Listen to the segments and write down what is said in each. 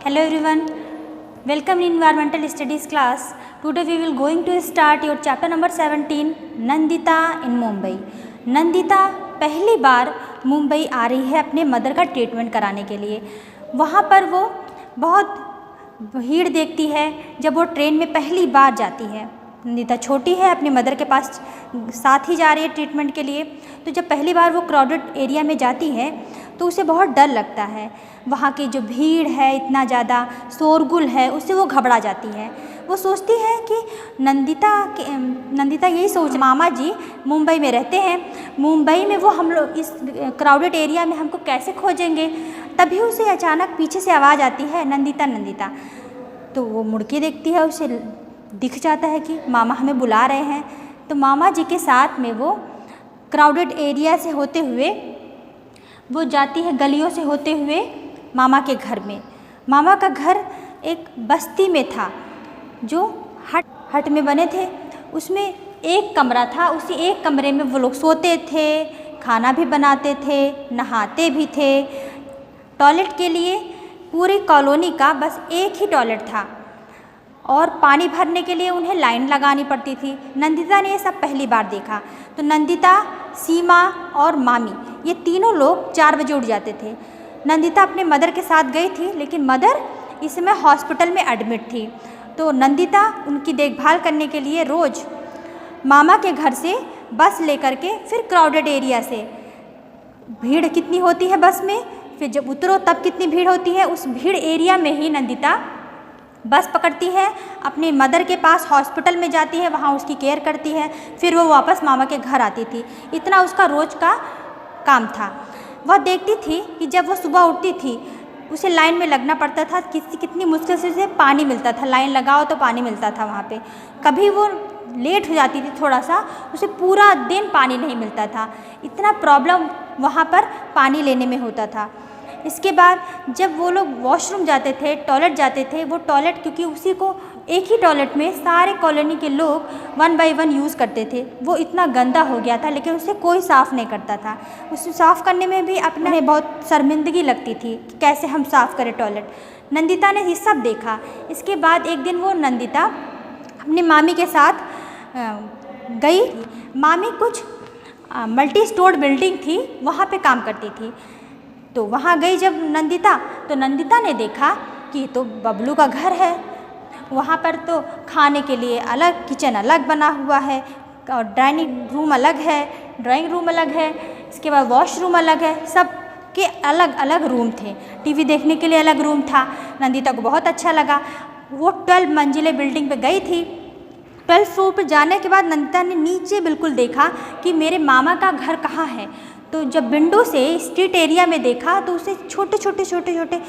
Hello everyone, welcome in environmental studies class. Today we will going to start your chapter number 17 Nandita in Mumbai. Nandita पहली बार मुंबई आ रही है अपने mother का treatment कराने के लिए। वहाँ पर वो बहुत भीड़ देखती है जब वो ट्रेन में पहली बार जाती है। नंदिता छोटी है, अपनी मदर के पास साथ ही जा रही है ट्रीटमेंट के लिए। तो जब पहली बार वो क्राउडेड एरिया में जाती है तो उसे बहुत डर लगता है। वहाँ की जो भीड़ है, इतना ज़्यादा शोरगुल है, उससे वो घबरा जाती है। वो सोचती है कि नंदिता यही सोच, मामा जी मुंबई में रहते हैं, मुंबई में वो हम लोग इस क्राउडेड एरिया में हमको कैसे खोजेंगे। तभी उसे अचानक पीछे से आवाज़ आती है, नंदिता नंदिता। तो वो मुड़ के देखती है, उसे दिख जाता है कि मामा हमें बुला रहे हैं। तो मामा जी के साथ में वो क्राउडेड एरिया से होते हुए वो जाती है, गलियों से होते हुए मामा के घर में। मामा का घर एक बस्ती में था जो हट में बने थे। उसमें एक कमरा था, उसी एक कमरे में वो लोग सोते थे, खाना भी बनाते थे, नहाते भी थे। टॉयलेट के लिए पूरी कॉलोनी का बस एक ही टॉयलेट था और पानी भरने के लिए उन्हें लाइन लगानी पड़ती थी। नंदिता ने ये सब पहली बार देखा। तो नंदिता, सीमा और मामी ये तीनों लोग 4 बजे उठ जाते थे। नंदिता अपने मदर के साथ गई थी, लेकिन मदर इस समय हॉस्पिटल में एडमिट थी। तो नंदिता उनकी देखभाल करने के लिए रोज़ मामा के घर से बस लेकर के, फिर क्राउडेड एरिया से, भीड़ कितनी होती है बस में, फिर जब उतरो तब कितनी भीड़ होती है, उस भीड़ एरिया में ही नंदिता बस पकड़ती है, अपनी मदर के पास हॉस्पिटल में जाती है, वहाँ उसकी केयर करती है, फिर वो वापस मामा के घर आती थी। इतना उसका रोज़ का काम था। वह देखती थी कि जब वो सुबह उठती थी उसे लाइन में लगना पड़ता था, कितनी मुश्किल से उसे पानी मिलता था, लाइन लगाओ तो पानी मिलता था वहाँ पे। कभी वो लेट हो जाती थी थोड़ा सा, उसे पूरा दिन पानी नहीं मिलता था। इतना प्रॉब्लम वहाँ पर पानी लेने में होता था। इसके बाद जब वो लोग वॉशरूम जाते थे, टॉयलेट जाते थे, वो टॉयलेट क्योंकि उसी को एक ही टॉयलेट में सारे कॉलोनी के लोग 1 बाय 1 यूज़ करते थे, वो इतना गंदा हो गया था, लेकिन उसे कोई साफ़ नहीं करता था। उसे साफ़ करने में भी अपने बहुत शर्मिंदगी लगती थी कि कैसे हम साफ़ करें टॉयलेट। नंदिता ने ये सब देखा। इसके बाद एक दिन वो नंदिता अपनी मामी के साथ गई। मामी कुछ मल्टी स्टोर बिल्डिंग थी, वहाँ पे काम करती थी। तो वहाँ गई जब नंदिता, तो नंदिता ने देखा कि तो बबलू का घर है। वहाँ पर तो खाने के लिए अलग किचन अलग बना हुआ है और ड्राइंग रूम अलग है, इसके बाद वॉशरूम अलग है, सब के अलग अलग रूम थे। टीवी देखने के लिए अलग रूम था। नंदिता को बहुत अच्छा लगा। वो 12 मंजिले बिल्डिंग पे गई थी। 12th फ्लोर पर जाने के बाद नंदिता ने नीचे बिल्कुल देखा कि मेरे मामा का घर कहाँ है। तो जब विंडो से स्ट्रीट एरिया में देखा तो उसे छोटे छोटे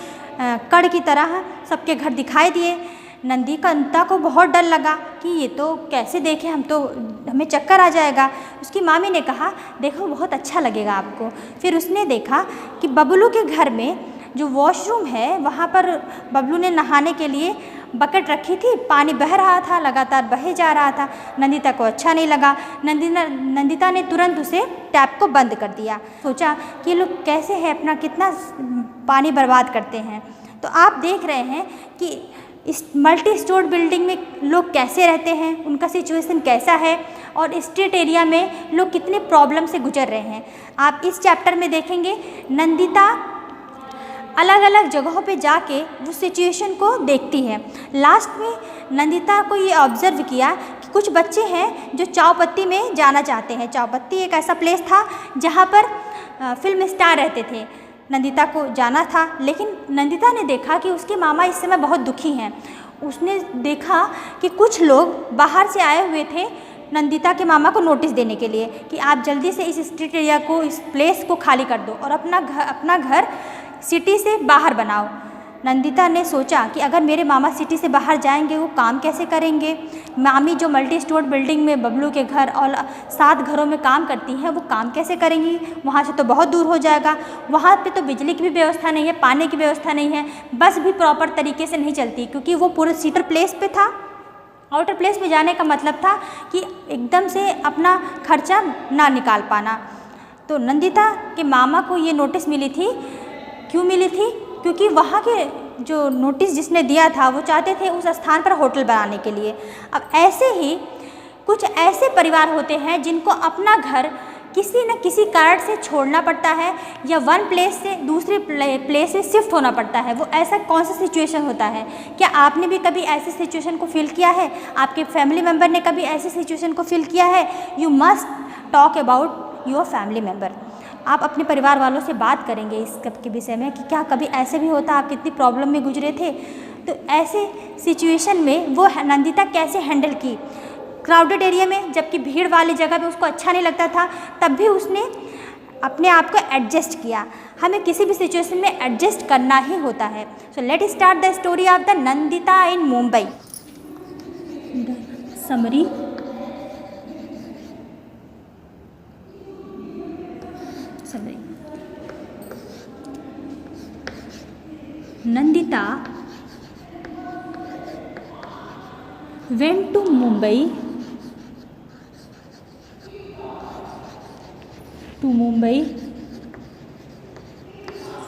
कड़ की तरह सबके घर दिखाई दिए। नंदिता को बहुत डर लगा कि ये तो कैसे देखें, हमें चक्कर आ जाएगा। उसकी मामी ने कहा, देखो बहुत अच्छा लगेगा आपको। फिर उसने देखा कि बबलू के घर में जो वॉशरूम है वहाँ पर बबलू ने नहाने के लिए बकेट रखी थी, पानी बह रहा था, लगातार बहे जा रहा था। नंदिता को अच्छा नहीं लगा। नंदिता ने तुरंत उसे टैप को बंद कर दिया। सोचा कि ये लोग कैसे हैं, अपना कितना पानी बर्बाद करते हैं। तो आप देख रहे हैं कि इस मल्टी स्टोर बिल्डिंग में लोग कैसे रहते हैं, उनका सिचुएशन कैसा है और स्ट्रीट एरिया में लोग कितने प्रॉब्लम से गुजर रहे हैं। आप इस चैप्टर में देखेंगे नंदिता अलग अलग जगहों पे जाके वो सिचुएशन को देखती है। लास्ट में नंदिता को ये ऑब्ज़र्व किया कि कुछ बच्चे हैं जो चावपत्ती में जाना चाहते हैं। चावपत्ती एक ऐसा प्लेस था जहाँ पर फिल्म स्टार रहते थे। नंदिता को जाना था, लेकिन नंदिता ने देखा कि उसके मामा इस समय बहुत दुखी हैं। उसने देखा कि कुछ लोग बाहर से आए हुए थे नंदिता के मामा को नोटिस देने के लिए कि आप जल्दी से इस स्ट्रीट एरिया को, इस प्लेस को खाली कर दो और अपना घर सिटी से बाहर बनाओ। नंदिता ने सोचा कि अगर मेरे मामा सिटी से बाहर जाएंगे वो काम कैसे करेंगे। मामी जो मल्टी स्टोर बिल्डिंग में बबलू के घर और 7 घरों में काम करती हैं, वो काम कैसे करेंगी, वहाँ से तो बहुत दूर हो जाएगा। वहाँ पे तो बिजली की भी व्यवस्था नहीं है, पानी की व्यवस्था नहीं है, बस भी प्रॉपर तरीके से नहीं चलती, क्योंकि वो पूरे सीटर प्लेस पे था। आउटर प्लेस में जाने का मतलब था कि एकदम से अपना खर्चा ना निकाल पाना। तो नंदिता के मामा को ये नोटिस मिली थी। क्यों मिली थी? क्योंकि वहाँ के जो नोटिस जिसने दिया था वो चाहते थे उस स्थान पर होटल बनाने के लिए। अब ऐसे ही कुछ ऐसे परिवार होते हैं जिनको अपना घर किसी न किसी कारण से छोड़ना पड़ता है या वन प्लेस से दूसरे प्लेस से शिफ्ट होना पड़ता है। वो ऐसा कौन सा सिचुएशन होता है? क्या आपने भी कभी ऐसी सिचुएशन को फील किया है? आपके फैमिली मेम्बर ने कभी ऐसी सिचुएशन को फील किया है? You must talk about your family member. आप अपने परिवार वालों से बात करेंगे इस के विषय में कि क्या कभी ऐसे भी होता, आप कितनी प्रॉब्लम में गुजरे थे। तो ऐसे सिचुएशन में वो नंदिता कैसे हैंडल की। क्राउडेड एरिया में, जबकि भीड़ वाली जगह पे उसको अच्छा नहीं लगता था, तब भी उसने अपने आप को एडजस्ट किया। हमें किसी भी सिचुएशन में एडजस्ट करना ही होता है। So let start the story of the Nandita in Mumbai. Summary. Nandita went to Mumbai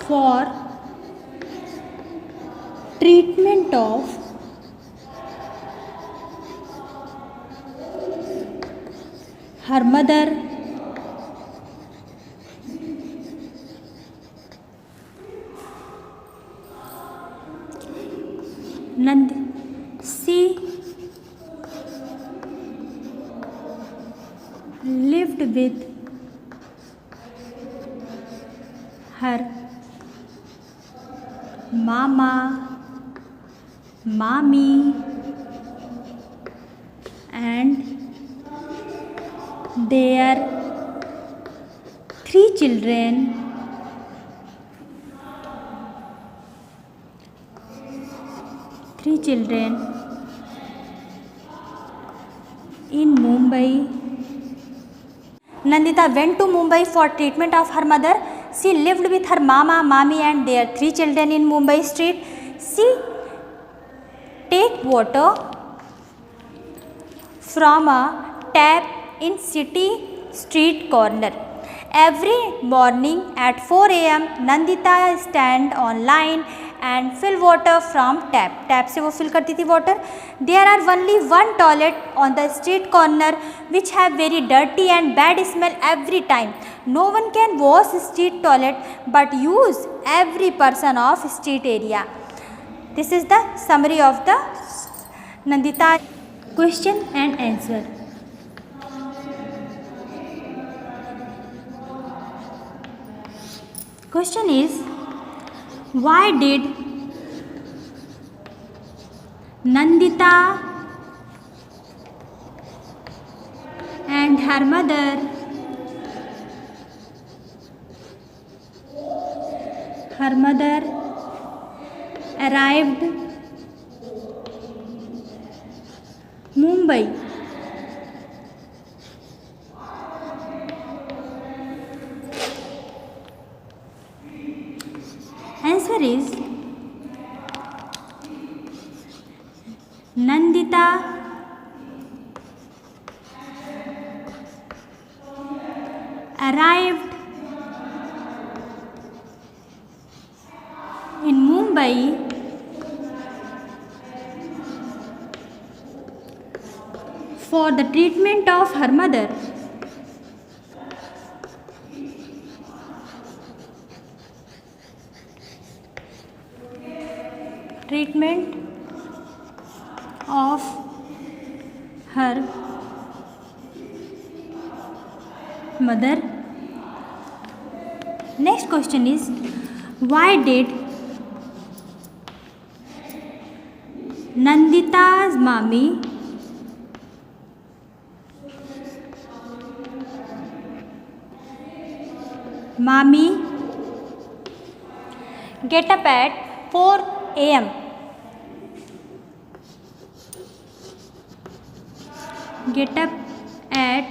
for treatment of her mother she lived with her mama, mommy and their three children in Mumbai. Nandita went to Mumbai for treatment of her mother. She lived with her mama, mommy and their three children in Mumbai street. She take water from a tap in city street corner. Every morning at 4 a.m. Nandita stand on line and fill water from tap से वो fill करती थी water. There are only one toilet on the street corner which have very dirty and bad smell every time. No one can wash street toilet but use every person of street area. This is the summary of the Nandita. Question and answer. Question is, why did Nandita and her mother arrived Mumbai? Answer is, Nandita arrived in Mumbai for the treatment of her mother. Treatment of her mother. Next question is, why did Nandita's mommy get up at 4 a.m. Get up at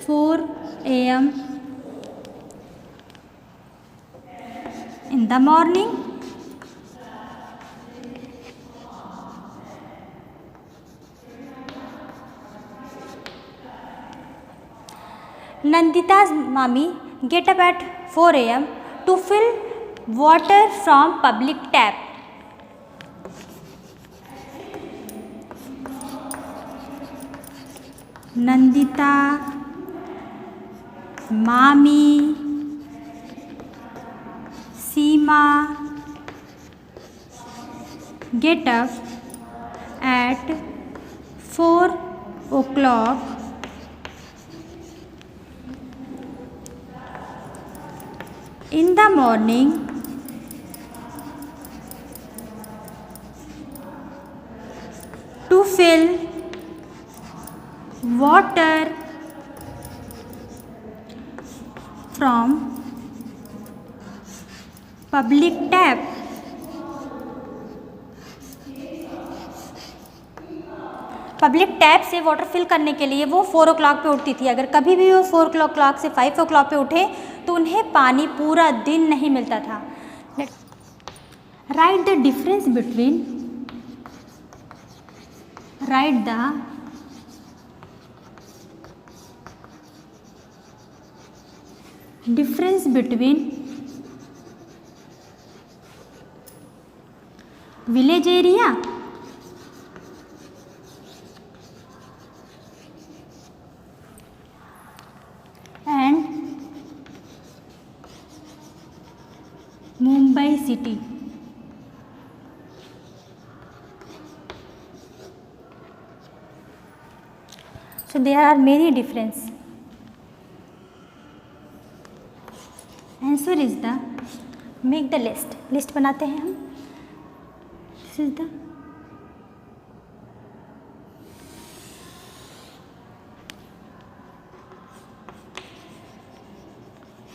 4 a.m. in the morning? Nandita's mommy get up at 4 a.m. to fill water from public tap. Nandita, Mami, Seema get up at 4 o'clock in the morning to fill water from public tap. Public tap से water fill करने के लिए वो 4 o'clock पे उठती थी। अगर कभी भी वो 4 o'clock से 5 o'clock पे उठे तो उन्हें पानी पूरा दिन नहीं मिलता था। Right the difference between, right the difference between village area and Mumbai city. So there are many difference. Answer is the, make the list. List बनाते हैं हम. This is the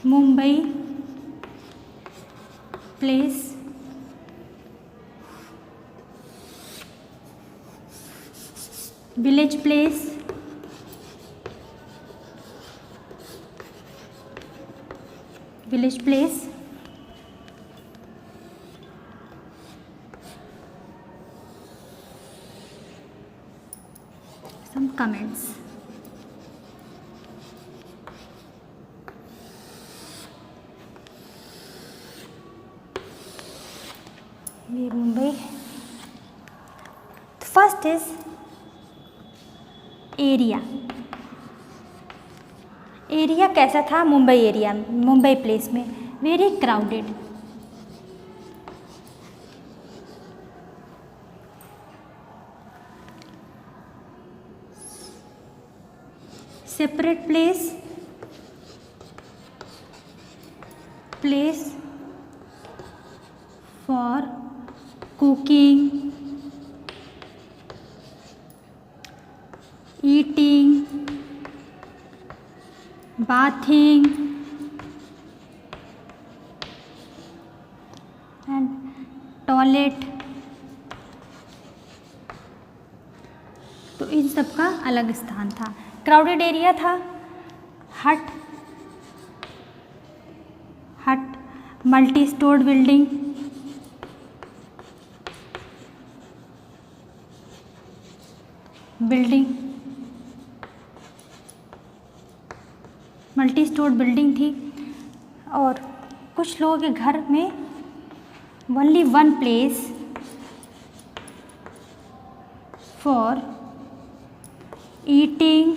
Mumbai place, village place, village place, some comments. ये Mumbai. First is area. Area कैसा था Mumbai area, Mumbai place में? Very crowded, separate place, place for cooking, eating, bathing and toilet। तो इन सब का अलग स्थान था। क्राउडेड एरिया था, हट, multi stored building, multi stored building थी। और कुछ लोगों के घर में only one place for eating,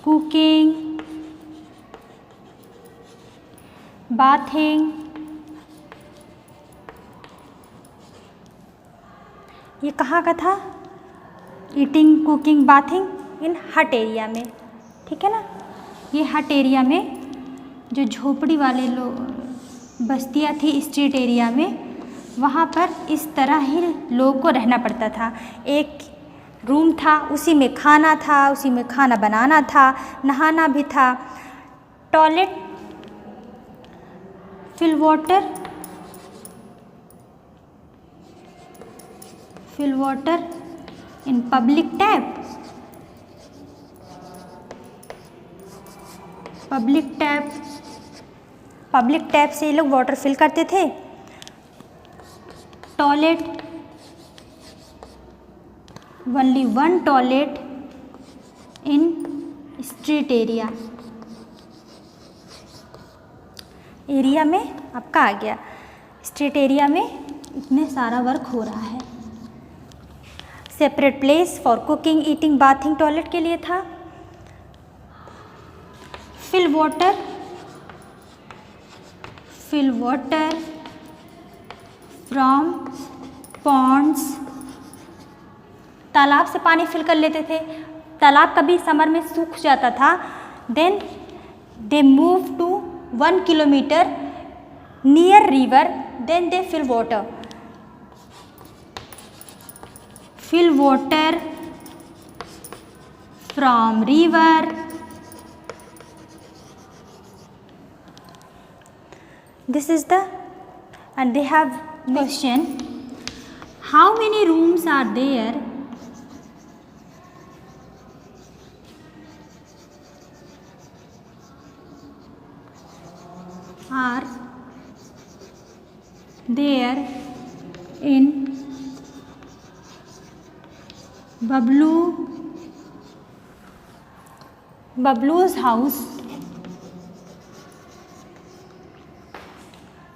cooking, bathing. ये कहाँ का था? ईटिंग, कुकिंग, बाथिंग इन हट एरिया में, ठीक है ना। ये हट एरिया में जो झोपड़ी वाले लोग बस्तियाँ थी स्ट्रीट एरिया में, वहाँ पर इस तरह ही लोगों को रहना पड़ता था। एक रूम था, उसी में खाना था, उसी में खाना बनाना था, नहाना भी था। Toilet, fill water in public tap, public tap से ये लोग वाटर फिल करते थे। Toilet, only one toilet in street area. Area में आपका आ गया, स्टेट एरिया में इतने सारा वर्क हो रहा है। Separate place for cooking, eating, bathing, toilet के लिए था। फिल वाटर फ्रॉम पॉन्ड्स, तालाब से पानी फिल कर लेते थे। तालाब कभी समर में सूख जाता था, then they move to 1 kilometre near river, then they fill water from river. This is the, and they have question, how many rooms are there in Bablu's house?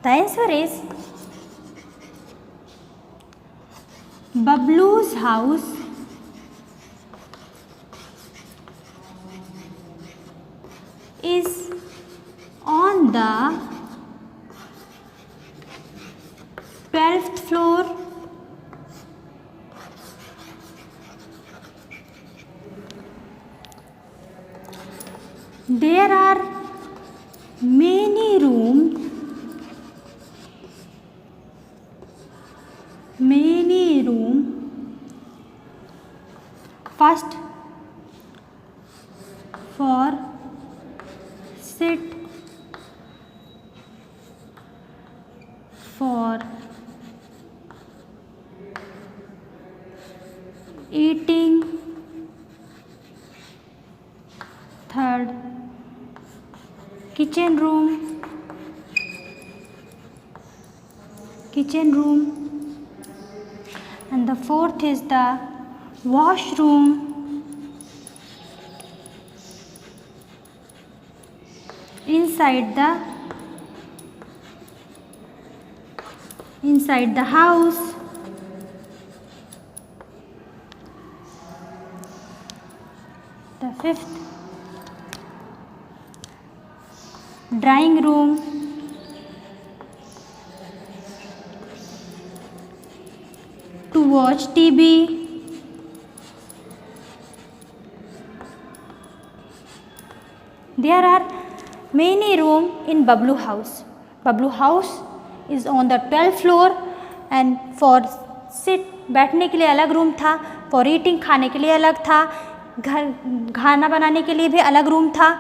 The answer is Bablu's house is on the 12th floor. There are many rooms first for sit, for eating, third kitchen room, and the fourth is the washroom. Inside the house. The fifth, drawing room. To watch TV. There are many rooms in Bablu house. Bablu house is on the 12th floor, and for sit बैठने के लिए अलग room था, for eating खाने के लिए अलग था, घर खाना बनाने के लिए भी अलग रूम था,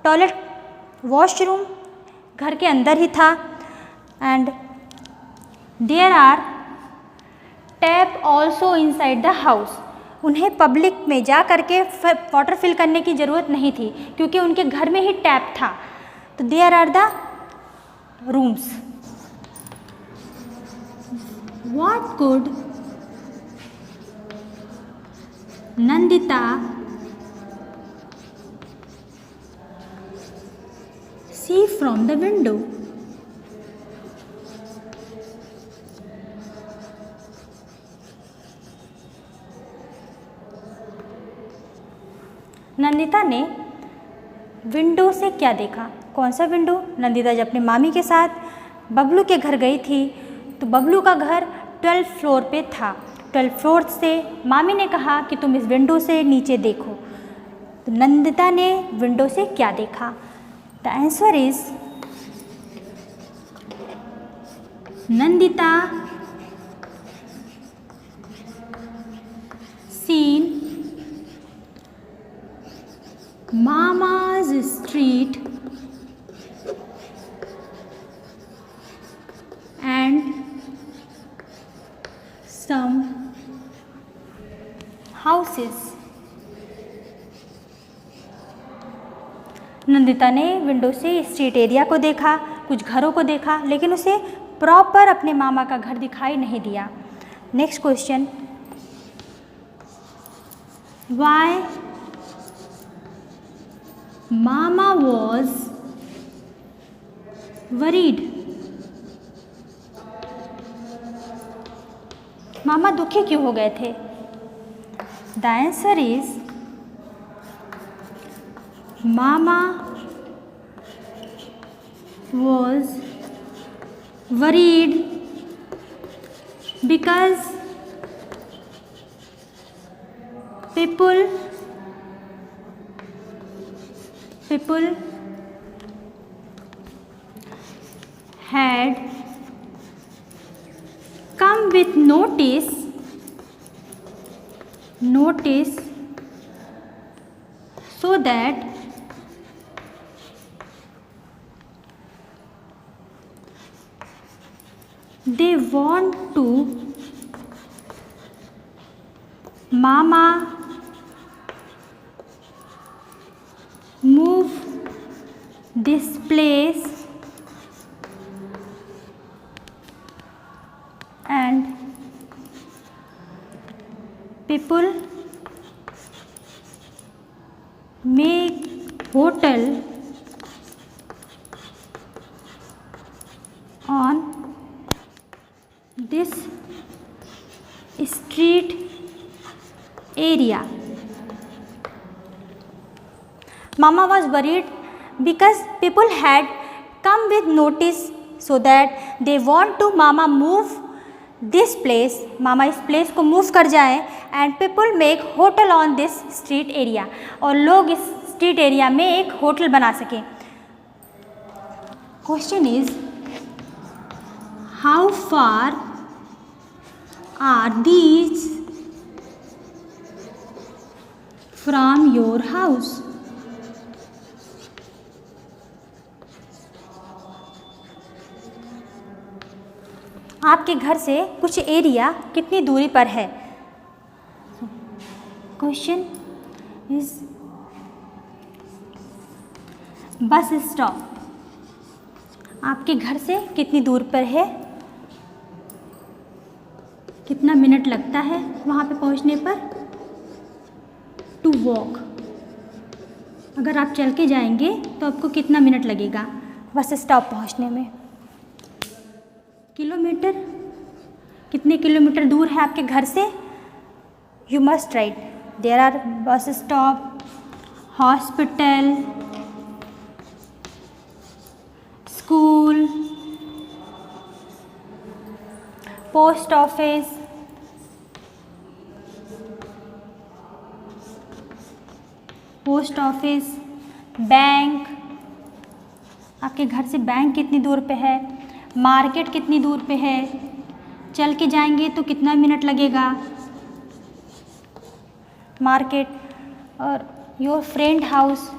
टॉयलेट वॉशरूम घर के अंदर ही था, and there are tap also inside the house. उन्हें पब्लिक में जा करके वाटर फिल करने की ज़रूरत नहीं थी क्योंकि उनके घर में ही टैप था. तो there are the rooms. What could Nandita see from the window? Nandita ने विंडो से क्या देखा? कौन सा विंडो? नंदिता जब अपने मामी के साथ बबलू के घर गई थी तो बबलू का घर 12th फ्लोर पे था. 12th फ्लोर से मामी ने कहा कि तुम इस विंडो से नीचे देखो. तो नंदिता ने विंडो से क्या देखा? The answer is Nandita seen Mama's street and some houses. Nandita ने विंडो से स्ट्रीट एरिया को देखा, कुछ घरों को देखा, लेकिन उसे प्रॉपर अपने मामा का घर दिखाई नहीं दिया. Next question, why mama was worried. मामा दुखी क्यों हो गए थे? The answer is mama was worried because people had come with notice so that they want to Mama move this place and people make hotel on this street area. Mama was worried because people had come with notice so that they want to Mama move this place. Mama इस place को move कर जाए and people make hotel on this street area. और लोग इस street area में एक hotel बना सकें. Question is, how far are these from your house? आपके घर से कुछ एरिया कितनी दूरी पर है? क्वेश्चन इज बस स्टॉप आपके घर से कितनी दूर पर है? कितना मिनट लगता है वहाँ पे पहुँचने पर? टू वॉक, अगर आप चल के जाएंगे तो आपको कितना मिनट लगेगा बस स्टॉप पहुँचने में? किलोमीटर, कितने किलोमीटर दूर है आपके घर से? You must write there are bus stop, hospital, school, post office, bank. आपके घर से बैंक कितनी दूर पे है? मार्केट कितनी दूर पे है? चल के जाएंगे तो कितना मिनट लगेगा मार्केट? और योर फ्रेंड हाउस,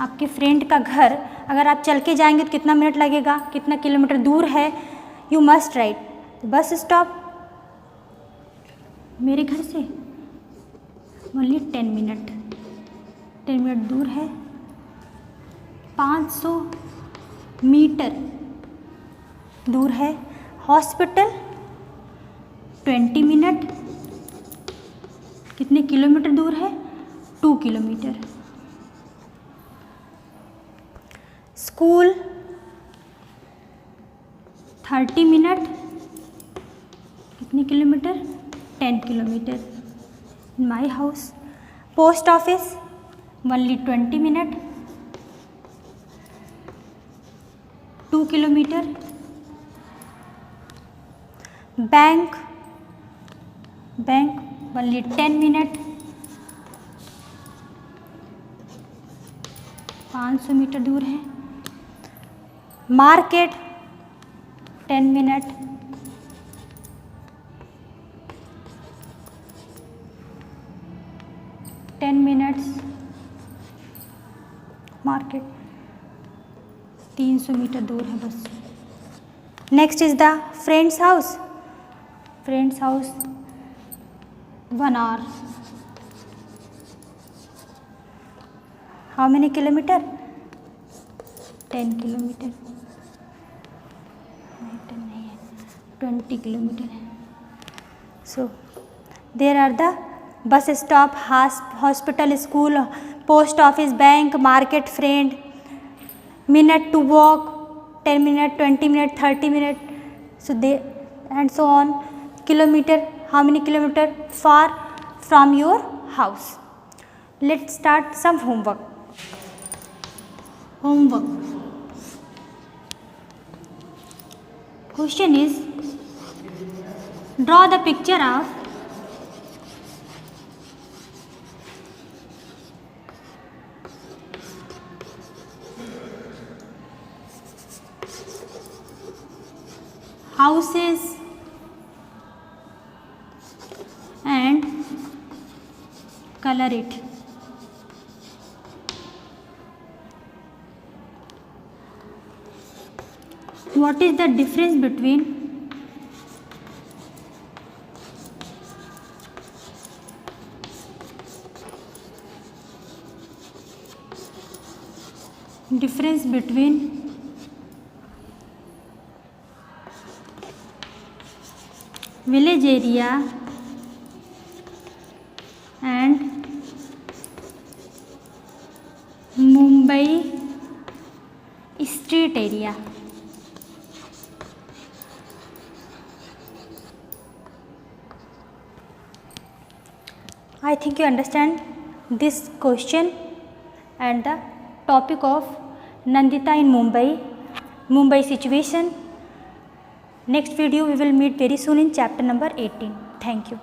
आपके फ्रेंड का घर अगर आप चल के जाएंगे तो कितना मिनट लगेगा, कितना किलोमीटर दूर है? You must right bus stop मेरे घर से ओनली 10 मिनट, 10 मिनट दूर है। 500 मीटर दूर है। हॉस्पिटल 20 मिनट, कितने किलोमीटर दूर है? 2 किलोमीटर। स्कूल 30 मिनट, कितने kilometre? 10 kilometre. My house. Post office only 20 minute, 2 kilometre. Bank only 10 minute, 500 metre दूर है। मार्केट 10 मिनट, मार्केट 300 मीटर दूर है बस। Next is the friend's house. 1 hour. How many kilometre? 10 kilometre. 20 kilometre है। So there are the bus stop, hospital, school, post office, bank, market, friend, minute to walk, 10 minute, 20 minute, 30 minute, so they and so on. Kilometer, how many kilometer far from your house. Let's start some homework. Question is, draw the picture of houses and color it. What is the difference between village area and Mumbai street area? I think you understand this question and the topic of Nandita in Mumbai situation. Next video we will meet very soon in chapter number 18. Thank you.